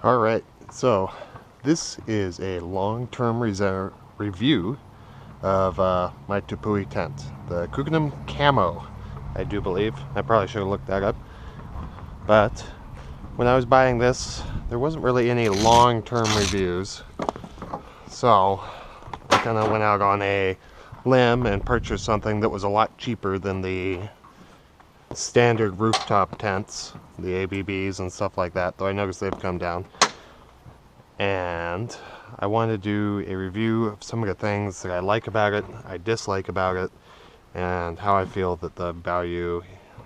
Alright, so this is a long-term review of my Tepui tent. The Kukenam camo, I do believe. I probably should have looked that up. But when I was buying this, there wasn't really any long-term reviews. So I kind of went out on a limb and purchased something that was a lot cheaper than the standard rooftop tents, the ABBs and stuff like that, though I noticed they've come down. And I wanted to do a review of some of the things that I like about it, I dislike about it, and how I feel that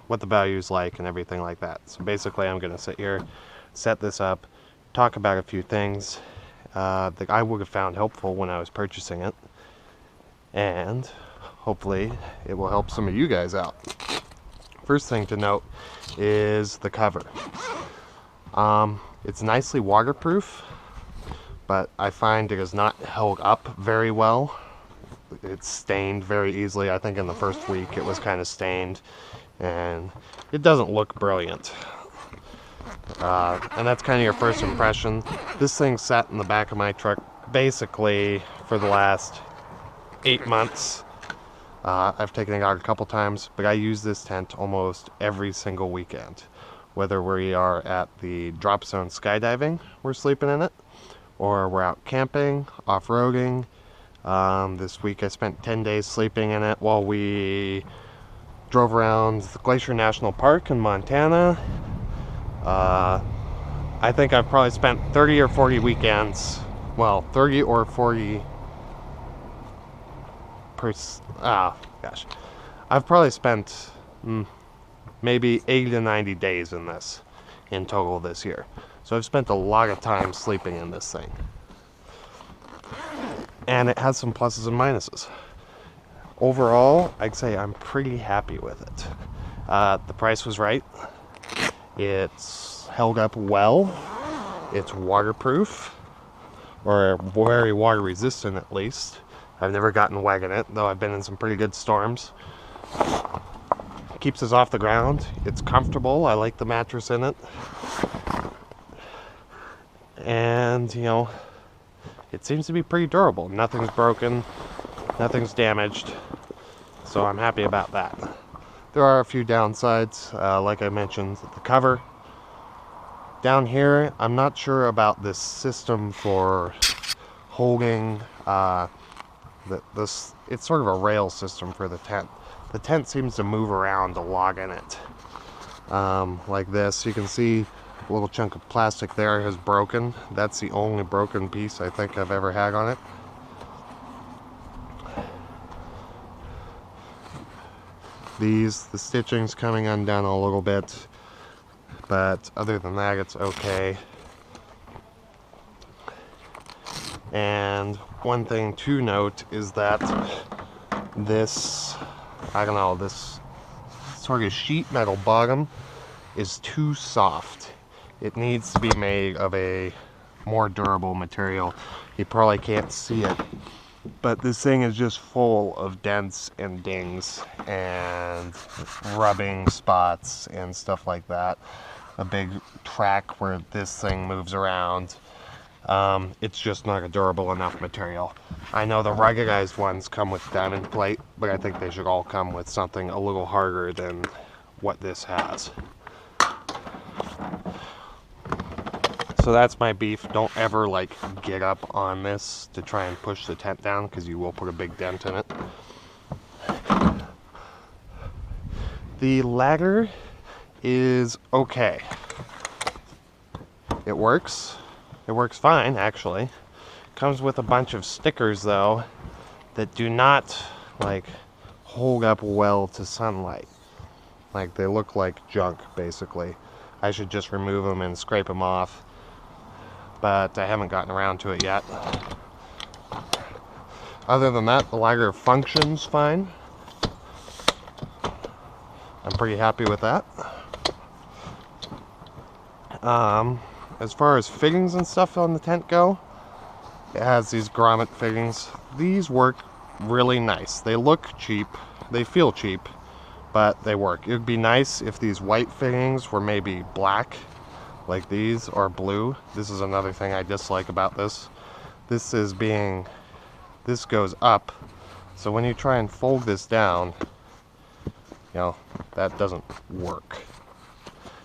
what the value is like and everything like that. So basically I'm going to sit here, set this up, talk about a few things that I would have found helpful when I was purchasing it, and hopefully it will help some of you guys out. First thing to note is the cover. It's nicely waterproof, but I find it is not held up very well. It's stained very easily. I think in the first week it was kind of stained, and it doesn't look brilliant. And that's kind of your first impression. This thing sat in the back of my truck basically for the last 8 months. I've taken it out a couple times, but I use this tent almost every single weekend. Whether we are at the drop zone skydiving, we're sleeping in it, or we're out camping, off-roading. This week I spent 10 days sleeping in it while we drove around the Glacier National Park in Montana. I think I've probably spent 30 or 40 weekends, well, 30 or 40 I've probably spent maybe 80 to 90 days in this in total this year. So I've spent a lot of time sleeping in this thing. And it has some pluses and minuses. Overall, I'd say I'm pretty happy with it. The price was right. It's held up well. It's waterproof, or very water resistant at least. I've never gotten wet in it, though I've been in some pretty good storms. It keeps us off the ground. It's comfortable. I like the mattress in it. And, it seems to be pretty durable. Nothing's broken, nothing's damaged, so I'm happy about that. There are a few downsides, like I mentioned, the cover. Down here, I'm not sure about this system for holding it's sort of a rail system for the tent. The tent seems to move around a lot in it. Like this, you can see a little chunk of plastic there has broken. That's the only broken piece I think I've ever had on it. The stitching's coming undone a little bit, but other than that, it's okay. And one thing to note is that this sort of sheet metal bottom is too soft. It needs to be made of a more durable material. You probably can't see it, but this thing is just full of dents and dings and rubbing spots and stuff like that. A big track where this thing moves around. It's just not a durable enough material. I know the ruggedized ones come with diamond plate, but I think they should all come with something a little harder than what this has. So that's my beef. Don't ever get up on this to try and push the tent down, because you will put a big dent in it. The ladder is okay. It works. It works fine, actually. Comes with a bunch of stickers, though, that do not, hold up well to sunlight. They look like junk, basically. I should just remove them and scrape them off, but I haven't gotten around to it yet. Other than that, the ladder functions fine. I'm pretty happy with that. As far as fittings and stuff on the tent go, it has these grommet fittings. These work really nice. They look cheap, they feel cheap, but they work. It would be nice if these white fittings were maybe black, like these are blue. This is another thing I dislike about this. This goes up, so when you try and fold this down, that doesn't work.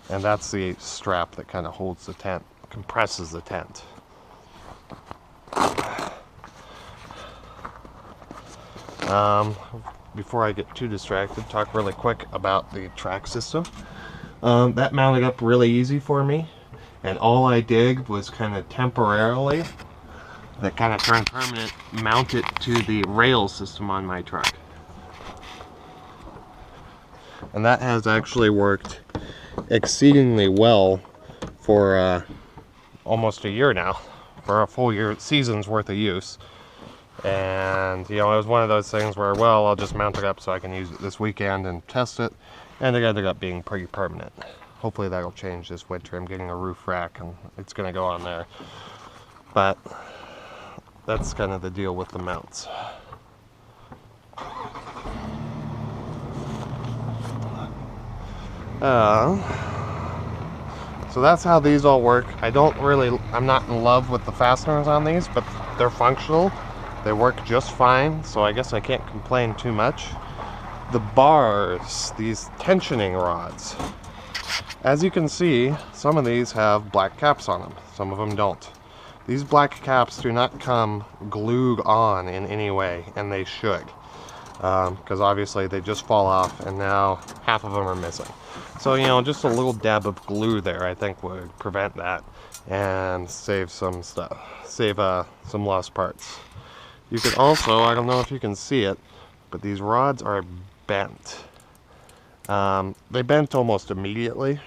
And that's the strap that kind of holds the tent, compresses the tent. Before I get too distracted, talk really quick about the track system. That mounted up really easy for me, and all I did was kind of temporarily, that kind of turned permanent, mount it to the rail system on my truck. And that has actually worked exceedingly well for almost a year now, for a full year, season's worth of use. And it was one of those things where, well, I'll just mount it up so I can use it this weekend and test it, and it ended up being pretty permanent. Hopefully that'll change this winter. I'm getting a roof rack and it's going to go on there. But that's kind of the deal with the mounts. So that's how these all work. I'm not in love with the fasteners on these, but they're functional. They work just fine, so I guess I can't complain too much. The bars, these tensioning rods, as you can see, some of these have black caps on them, some of them don't. These black caps do not come glued on in any way, and they should, because obviously they just fall off, and now half of them are missing. So just a little dab of glue there I think would prevent that and save some stuff, save some lost parts. You could also, I don't know if you can see it, but these rods are bent. They bent almost immediately,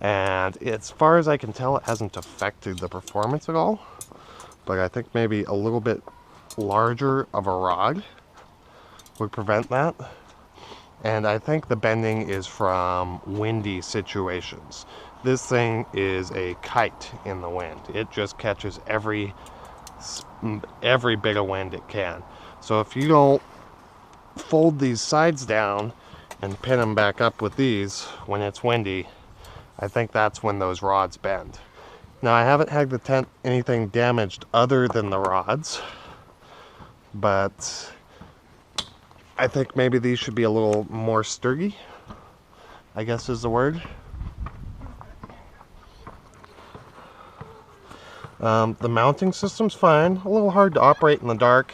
and as far as I can tell, it hasn't affected the performance at all. But I think maybe a little bit larger of a rod would prevent that. And I think the bending is from windy situations. This thing is a kite in the wind. It just catches every bit of wind it can. So if you don't fold these sides down and pin them back up with these when it's windy, I think that's when those rods bend. Now I haven't had the tent anything damaged other than the rods, but I think maybe these should be a little more sturdy, I guess is the word. The mounting system's fine, a little hard to operate in the dark.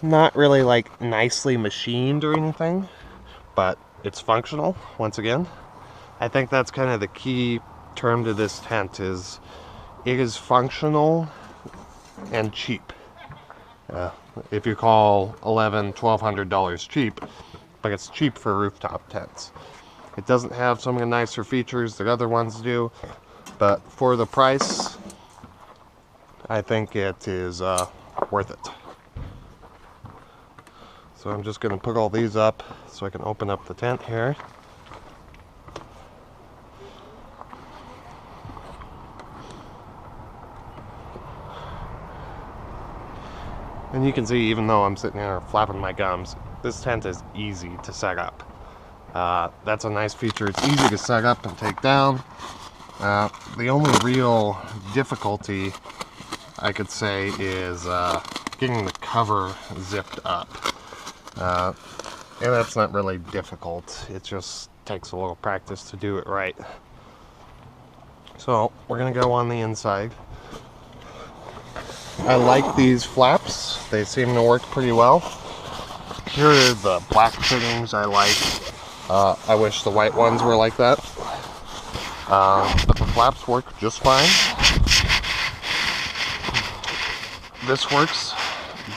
Not really like nicely machined or anything, but it's functional, once again. I think that's kind of the key term to this tent, is it is functional and cheap. If you call $1,100-$1,200 cheap, but it's cheap for rooftop tents. It doesn't have some of the nicer features that other ones do, but for the price, I think it is worth it. So I'm just going to put all these up so I can open up the tent here. And you can see, even though I'm sitting here flapping my gums, this tent is easy to set up. That's a nice feature. It's easy to set up and take down. The only real difficulty, I could say, is getting the cover zipped up. And that's not really difficult. It just takes a little practice to do it right. So we're going to go on the inside. I like these flaps. They seem to work pretty well. Here are the black fittings I like. I wish the white ones were like that. But the flaps work just fine. This works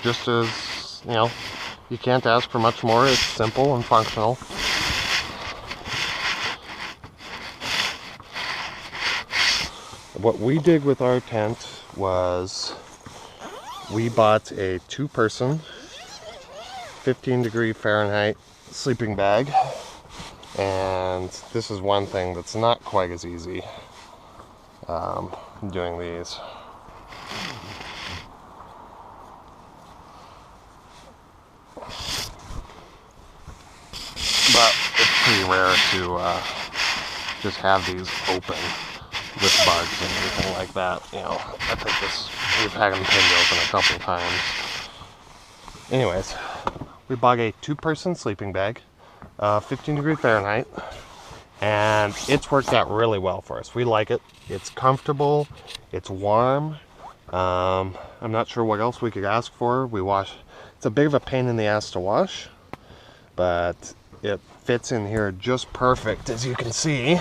just as, you can't ask for much more. It's simple and functional. What we did with our tent was we bought a 2-person 15-degree Fahrenheit sleeping bag, and this is one thing that's not quite as easy doing these. But it's pretty rare to just have these open. with bugs and everything like that. You know, I think we've had them pinned open a couple times. Anyways, we bought a 2-person sleeping bag, 15 degree Fahrenheit, and it's worked out really well for us. We like it. It's comfortable, it's warm. I'm not sure what else we could ask for. It's a bit of a pain in the ass to wash, but it fits in here just perfect, as you can see.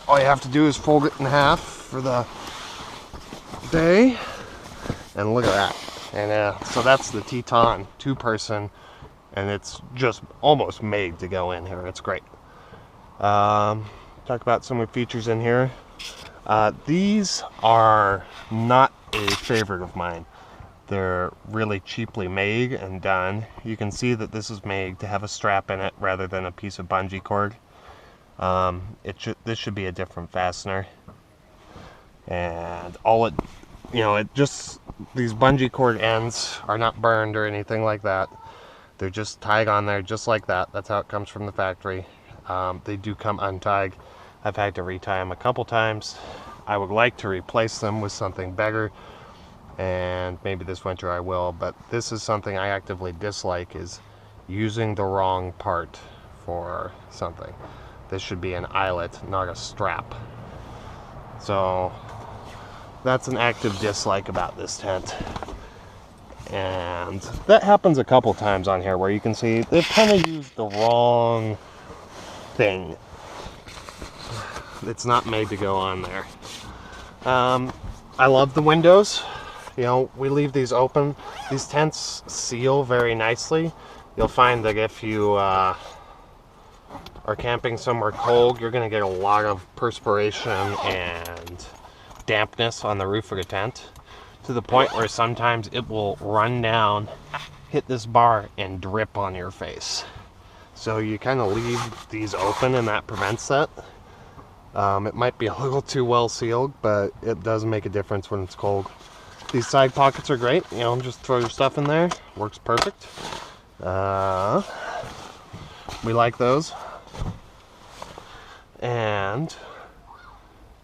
All you have to do is fold it in half for the day, and look at that. And so that's the Teton 2-person, and it's just almost made to go in here. It's great. Talk about some of the features in here. These are not a favorite of mine. They're really cheaply made and done. You can see that this is made to have a strap in it rather than a piece of bungee cord. This should be a different fastener. And these bungee cord ends are not burned or anything like that. They're just tied on there just like that. That's how it comes from the factory. They do come untied. I've had to retie them a couple times. I would like to replace them with something bigger, and maybe this winter I will, but this is something I actively dislike, is using the wrong part for something. This should be an eyelet, not a strap. So that's an active dislike about this tent. And that happens a couple times on here where you can see they've kind of used the wrong thing. It's not made to go on there. I love the windows. You know, we leave these open. These tents seal very nicely. You'll find that if you are camping somewhere cold, you're going to get a lot of perspiration and dampness on the roof of the tent, to the point where sometimes it will run down, hit this bar, and drip on your face. So you kind of leave these open, and that prevents that. It might be a little too well sealed, but it does make a difference when it's cold. These side pockets are great. You know, just throw your stuff in there. Works perfect. We like those. And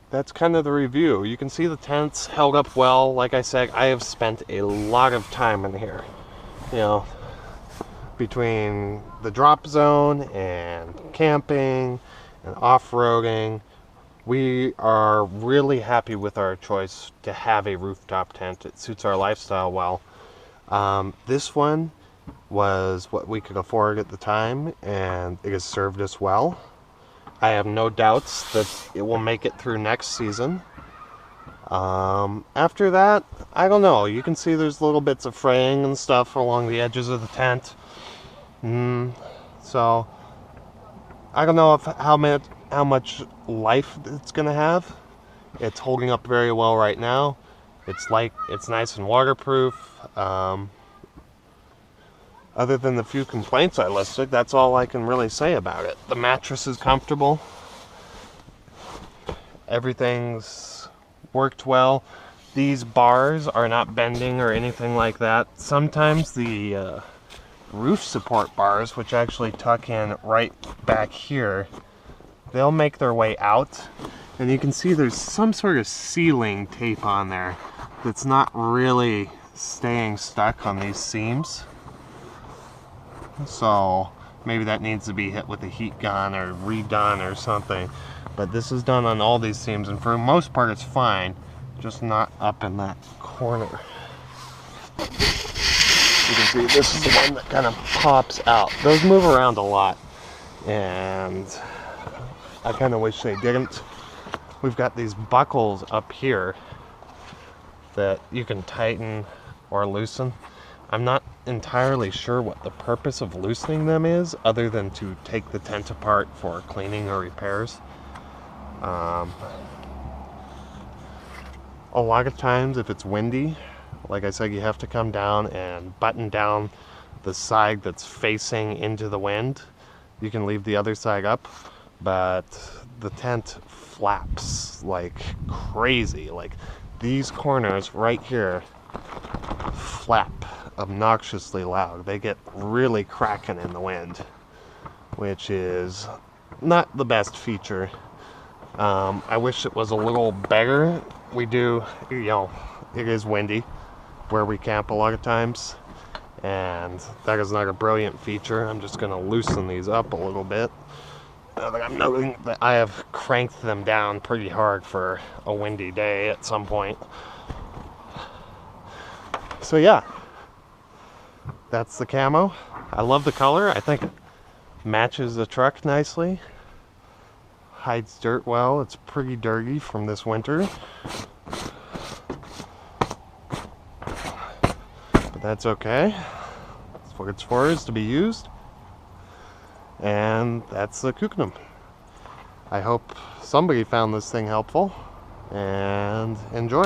that's kind of the review. You can see the tents held up well. Like I said, I have spent a lot of time in here. You know, between the drop zone and camping and off-roading, we are really happy with our choice to have a rooftop tent. It suits our lifestyle well. This one was what we could afford at the time, and it has served us well. I have no doubts that it will make it through next season. After that, I don't know. You can see there's little bits of fraying and stuff along the edges of the tent. So I don't know how much life it's gonna have. It's holding up very well right now. It's nice and waterproof. Other than the few complaints I listed, that's all I can really say about it. The mattress is comfortable. Everything's worked well. These bars are not bending or anything like that. Sometimes the roof support bars, which actually tuck in right back here, they'll make their way out. And you can see there's some sort of sealing tape on there that's not really staying stuck on these seams. So maybe that needs to be hit with a heat gun or redone or something. But this is done on all these seams, and for the most part it's fine, just not up in that corner. You can see this is the one that kind of pops out. Those move around a lot, and I kind of wish they didn't. We've got these buckles up here that you can tighten or loosen. I'm not entirely sure what the purpose of loosening them is, other than to take the tent apart for cleaning or repairs. A lot of times if it's windy, like I said, you have to come down and button down the side that's facing into the wind. You can leave the other side up, but the tent flaps like crazy. Like these corners right here flap obnoxiously loud. They get really cracking in the wind, which is not the best feature. I wish it was a little better. We do, you know, it is windy where we camp a lot of times, and that is not a brilliant feature. I'm just going to loosen these up a little bit. I'm noting that I have cranked them down pretty hard for a windy day at some point. So yeah, that's the camo. I love the color. I think it matches the truck nicely. Hides dirt well. It's pretty dirty from this winter. But that's okay. That's what it's for, is to be used. And that's the Kukenam. I hope somebody found this thing helpful, and enjoy.